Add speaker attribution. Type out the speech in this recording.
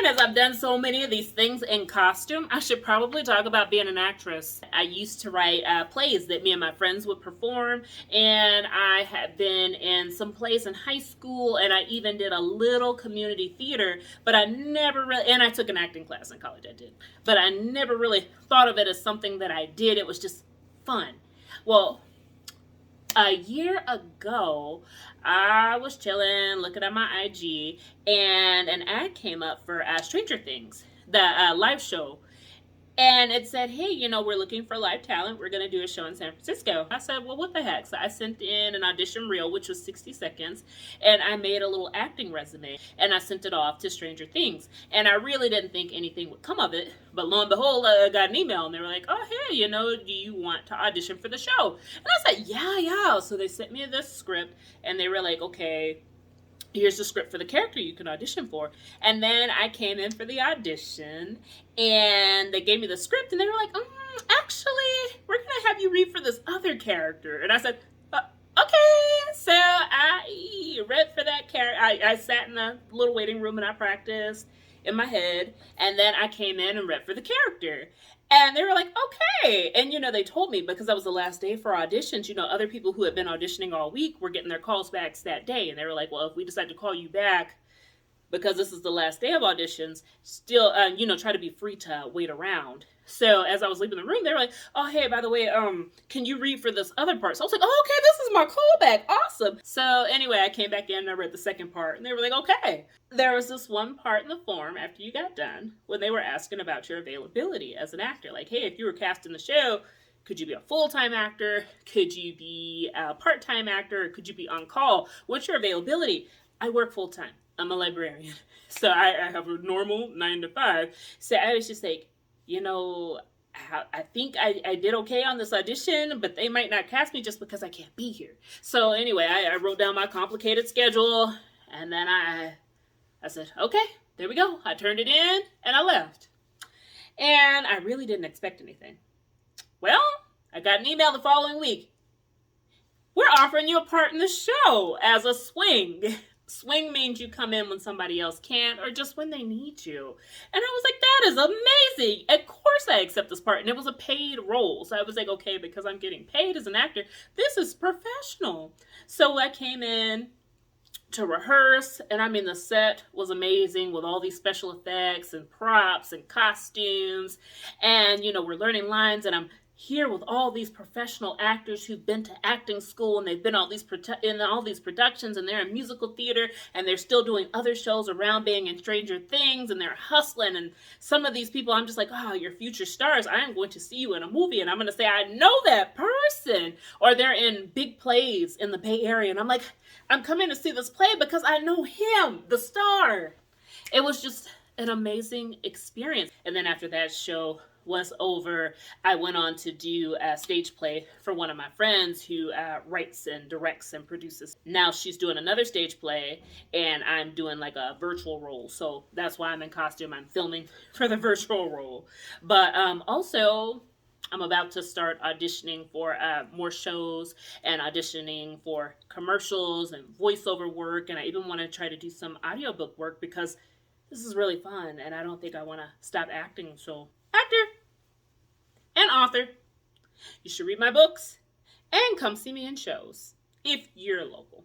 Speaker 1: as I've done so many of these things in costume, I should probably talk about being an actress. I used to write plays that me and my friends would perform, and I had been in some plays in high school, and I even did a little community theater, but I never really, and I took an acting class in college, I did, but I never really thought of it as something that I did. It was just fun. Well, a year ago, I was chilling, looking at my IG, and an ad came up for Stranger Things, the live show. And it said, hey, we're looking for live talent. We're going to do a show in San Francisco. I said, well, what the heck? So I sent in an audition reel, which was 60 seconds, and I made a little acting resume, and I sent it off to Stranger Things. And I really didn't think anything would come of it. But lo and behold, I got an email, and they were like, oh, hey, do you want to audition for the show? And I said, yeah. So they sent me this script, and they were like, okay, here's the script for the character you can audition for. And then I came in for the audition, and they gave me the script, and they were like, actually, we're going to have you read for this other character. And I said, okay. So I read for that character. I sat in a little waiting room, and I practiced in my head, and then I came in and read for the character. And they were like, okay. And, they told me, because that was the last day for auditions, other people who had been auditioning all week were getting their calls back that day. And they were like, well, if we decide to call you back because this is the last day of auditions, still, try to be free to wait around. So as I was leaving the room, they were like, oh, hey, by the way, can you read for this other part? So I was like, oh, okay, this is my callback. Awesome. So anyway, I came back in and I read the second part, and they were like, okay. There was this one part in the form after you got done when they were asking about your availability as an actor. Like, hey, if you were cast in the show, could you be a full-time actor? Could you be a part-time actor? Could you be on call? What's your availability? I work full-time. I'm a librarian. So I have a normal 9 to 5. So I was just like, I think I did okay on this audition, but they might not cast me just because I can't be here. So anyway, I wrote down my complicated schedule, and then I said, okay, there we go. I turned it in, and I left. And I really didn't expect anything. Well, I got an email the following week. We're offering you a part in the show as a swing. Swing means you come in when somebody else can't, or just when they need you. And I was like, that is amazing. Of course I accept this part. And it was a paid role. So I was like, okay, because I'm getting paid as an actor, this is professional. So I came in to rehearse, and I mean, the set was amazing with all these special effects and props and costumes. And, we're learning lines, and I'm here with all these professional actors who've been to acting school, and they've been in all these productions, and they're in musical theater, and they're still doing other shows around being in Stranger Things, and they're hustling. And some of these people, I'm just like, oh, you're future stars. I am going to see you in a movie, and I'm going to say, I know that person. Or they're in big plays in the Bay Area, and I'm like, I'm coming to see this play because I know him, the star. It was just an amazing experience. And then after that show was over, I went on to do a stage play for one of my friends who writes and directs and produces. Now she's doing another stage play, and I'm doing like a virtual role. So that's why I'm in costume. I'm filming for the virtual role. But also, I'm about to start auditioning for more shows and auditioning for commercials and voiceover work. And I even want to try to do some audiobook work because this is really fun, and I don't think I want to stop acting. So, actor and author, you should read my books and come see me in shows if you're local.